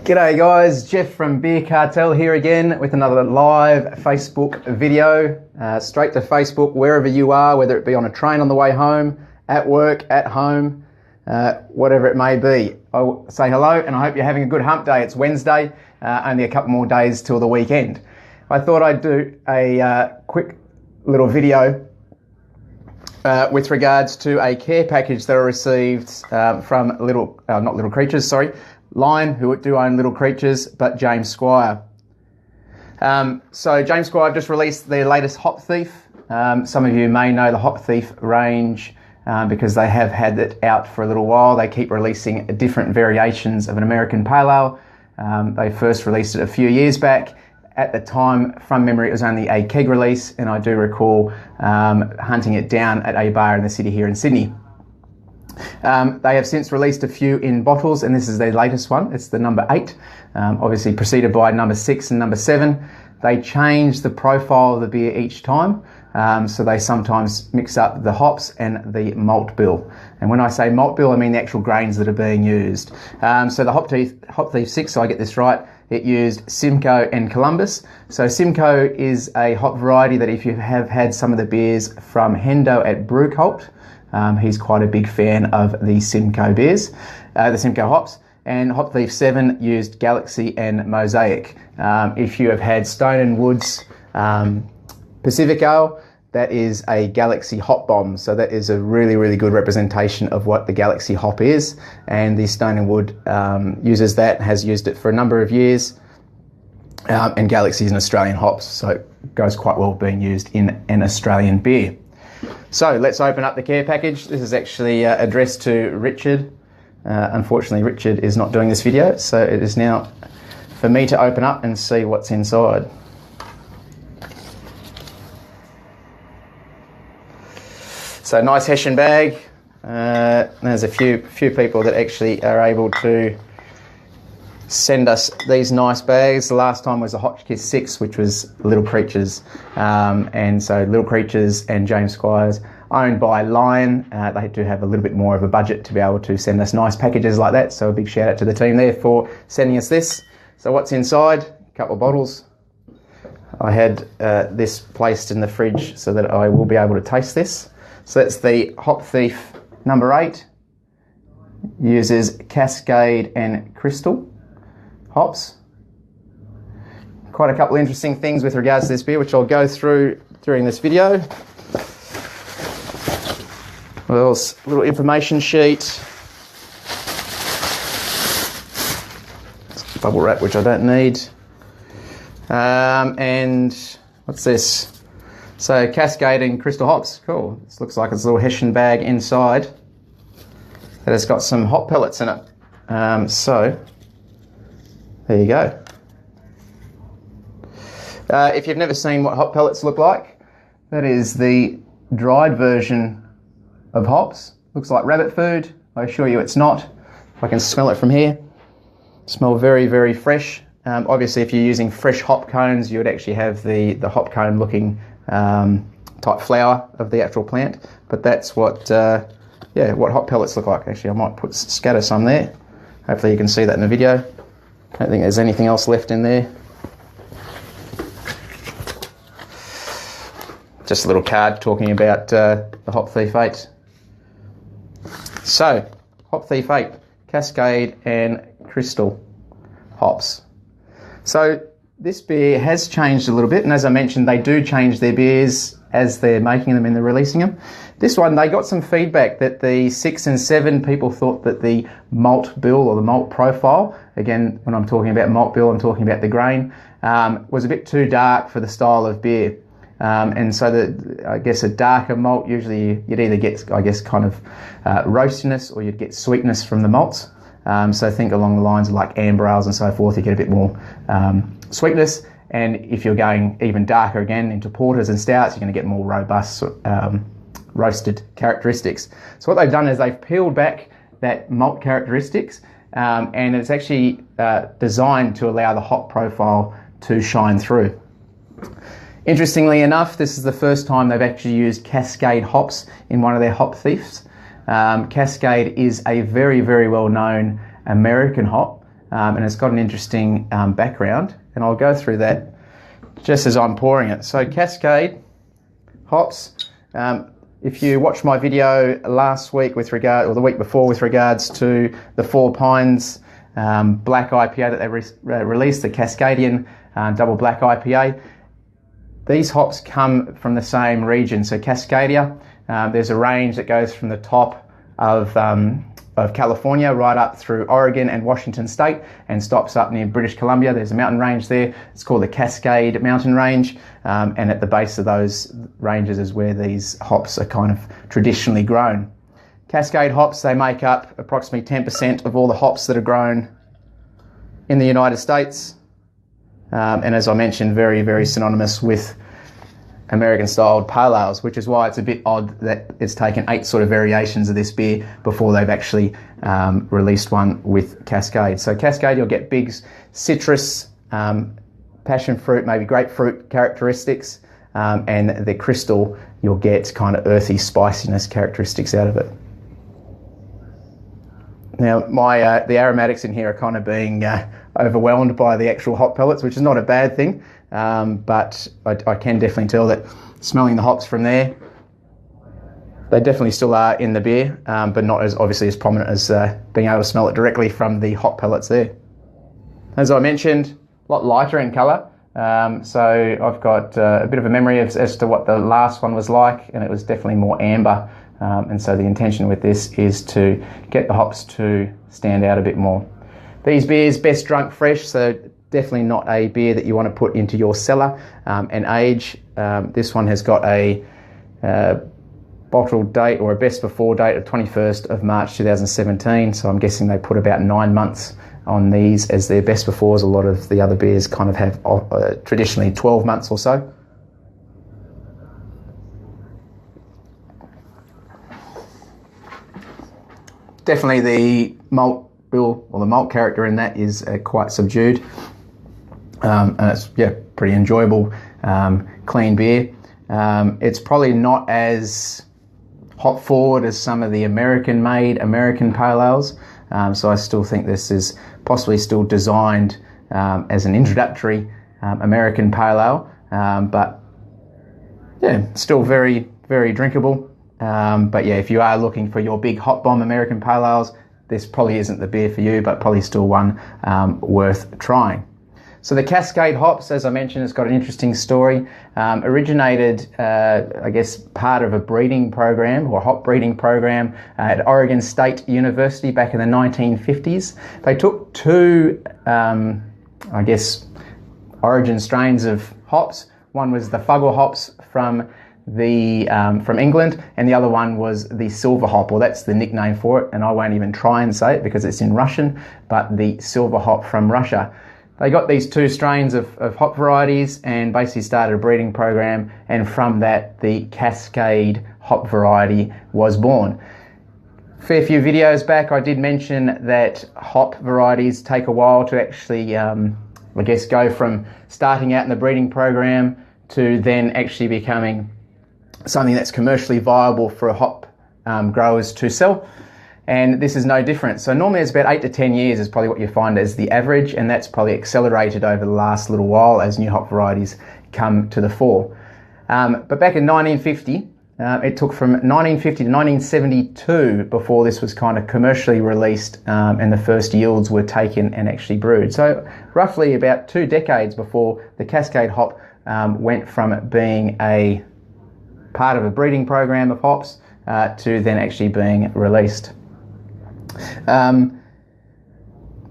G'day guys, Jeff from Beer Cartel here again with another live Facebook video. Straight to Facebook wherever you are, whether it be on a train on the way home, at work, at home, whatever it may be. I'll say hello and I hope you're having a good hump day. It's Wednesday, only a couple more days till the weekend. I thought I'd do a quick little video with regards to a care package that I received from Lion, who do own Little Creatures, but James Squire. So James Squire have just released their latest Hop Thief. Some of you may know the Hop Thief range because they have had it out for a little while. They keep releasing different variations of an American Pale Ale. They first released it a few years back. At the time, from memory, it was only a keg release, and I do recall hunting it down at a bar in the city here in Sydney. They have since released a few in bottles, and this is their latest one. It's the number 8, obviously preceded by number 6 and number 7. They change the profile of the beer each time, so they sometimes mix up the hops and the malt bill. And when I say malt bill, I mean the actual grains that are being used. So the Hop Thief 6, so I get this right, it used Simcoe and Columbus. So Simcoe is a hop variety that if you have had some of the beers from Hendo at Brewcult, he's quite a big fan of the Simcoe beers, the Simcoe hops. And Hop Thief 7 used Galaxy and Mosaic. If you have had Stone and Wood's Pacific Ale, that is a Galaxy hop bomb. So that is a really, really good representation of what the Galaxy hop is. And the Stone and Wood uses that, has used it for a number of years. And Galaxy is an Australian hop, so it goes quite well being used in an Australian beer. So let's open up the care package. This is actually addressed to Richard. Unfortunately, Richard is not doing this video, so it is now for me to open up and see what's inside. So nice Hessian bag. There's a few people that actually are able to send us these nice bags. The last time was a Hotchkiss 6, which was Little Creatures. And so Little Creatures and James Squires, owned by Lion. They do have a little bit more of a budget to be able to send us nice packages like that. So a big shout out to the team there for sending us this. So what's inside? A couple of bottles. I had this placed in the fridge so that I will be able to taste this. So that's the Hop Thief number 8. Uses Cascade and Crystal hops. Quite a couple of interesting things with regards to this beer, which I'll go through during this video. Well, a little information sheet. Bubble wrap, which I don't need. And what's this? So Cascade and Crystal hops. Cool. This looks like it's a little Hessian bag inside that has got some hop pellets in it. So there you go. If you've never seen what hop pellets look like, that is the dried version of hops. Looks like rabbit food. I assure you it's not. I can smell it from here. Smell very, very fresh. Obviously, if you're using fresh hop cones, you would actually have the hop cone looking type flower of the actual plant. But that's what what hop pellets look like. Actually, I might scatter some there. Hopefully you can see that in the video. I don't think there's anything else left in there. Just a little card talking about the Hop Thief 8. So, Hop Thief 8, Cascade and Crystal hops. So this beer has changed a little bit, and as I mentioned, they do change their beers as they're making them and they're releasing them. This one, they got some feedback that the 6 and 7, people thought that the malt bill or the malt profile, again, when I'm talking about malt bill, I'm talking about the grain, was a bit too dark for the style of beer. And so I guess a darker malt, usually you'd either get, I guess, kind of roastiness, or you'd get sweetness from the malts. So think along the lines of like amber ales and so forth, you get a bit more sweetness. And if you're going even darker again into porters and stouts, you're going to get more robust roasted characteristics. So what they've done is they've peeled back that malt characteristics, and it's actually designed to allow the hop profile to shine through. Interestingly enough, this is the first time they've actually used Cascade hops in one of their Hop Thieves. Cascade is a very, very well known American hop. and it's got an interesting background, and I'll go through that just as I'm pouring it. So Cascade hops. If you watched my video last week or the week before with regards to the Four Pines black IPA that they released, the Cascadian double black IPA, these hops come from the same region. So Cascadia, there's a range that goes from the top of California right up through Oregon and Washington State and stops up near British Columbia. There's a mountain range there. It's called the Cascade mountain range, and at the base of those ranges is where these hops are kind of traditionally grown. Cascade hops, they make up approximately 10% of all the hops that are grown in the United States, and as I mentioned, very, very synonymous with American-styled pale ales, which is why it's a bit odd that it's taken 8 sort of variations of this beer before they've actually released one with Cascade. So Cascade, you'll get big citrus, passion fruit, maybe grapefruit characteristics, and the Crystal, you'll get kind of earthy spiciness characteristics out of it. Now, the aromatics in here are kind of being overwhelmed by the actual hop pellets, which is not a bad thing. But I can definitely tell that smelling the hops from there, they definitely still are in the beer, but not as obviously as prominent as being able to smell it directly from the hop pellets there. As I mentioned, a lot lighter in colour, so I've got a bit of a memory as to what the last one was like, and it was definitely more amber, and so the intention with this is to get the hops to stand out a bit more. These beers best drunk fresh, so definitely not a beer that you want to put into your cellar and age. This one has got a bottle date or a best before date of 21st of March 2017, so I'm guessing they put about 9 months on these as their best befores. A lot of the other beers kind of have traditionally 12 months or so. Definitely the malt bill or the malt character in that is quite subdued. And it's pretty enjoyable, clean beer. It's probably not as hop forward as some of the American-made American pale ales, so I still think this is possibly still designed as an introductory American pale ale, but still very, very drinkable. But if you are looking for your big hop bomb American pale ales, this probably isn't the beer for you, but probably still one worth trying. So the Cascade hops, as I mentioned, has got an interesting story. Originated, I guess, part of a breeding program or hop breeding program at Oregon State University back in the 1950s. They took 2, I guess, origin strains of hops. One was the Fuggle hops from England, and the other one was the silver hop, or that's the nickname for it, and I won't even try and say it because it's in Russian, but the silver hop from Russia. They got these 2 strains of hop varieties and basically started a breeding program, and from that the Cascade hop variety was born. A fair few videos back I did mention that hop varieties take a while to actually I guess go from starting out in the breeding program to then actually becoming something that's commercially viable for hop growers to sell. And this is no different. So normally it's about 8 to 10 years is probably what you find as the average, and that's probably accelerated over the last little while as new hop varieties come to the fore. But back in 1950, it took from 1950 to 1972 before this was kind of commercially released and the first yields were taken and actually brewed. So roughly about 2 decades before the Cascade hop went from being a part of a breeding program of hops to then actually being released.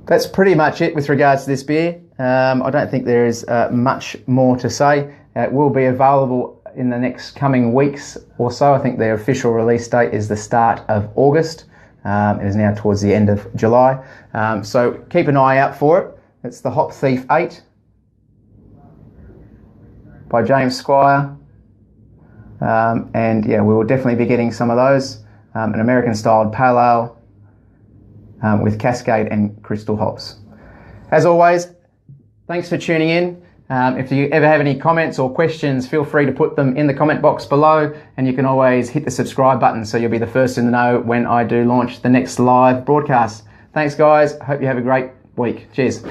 That's pretty much it with regards to this beer. I don't think there is much more to say. It will be available in the next coming weeks or so. I think their official release date is the start of August. It is now towards the end of July. So keep an eye out for it. It's the Hop Thief 8 by James Squire. And we will definitely be getting some of those. An American-styled pale ale with Cascade and Crystal hops. As always, thanks for tuning in. If you ever have any comments or questions, feel free to put them in the comment box below, and you can always hit the subscribe button so you'll be the first in the know when I do launch the next live broadcast. Thanks guys, hope you have a great week. Cheers.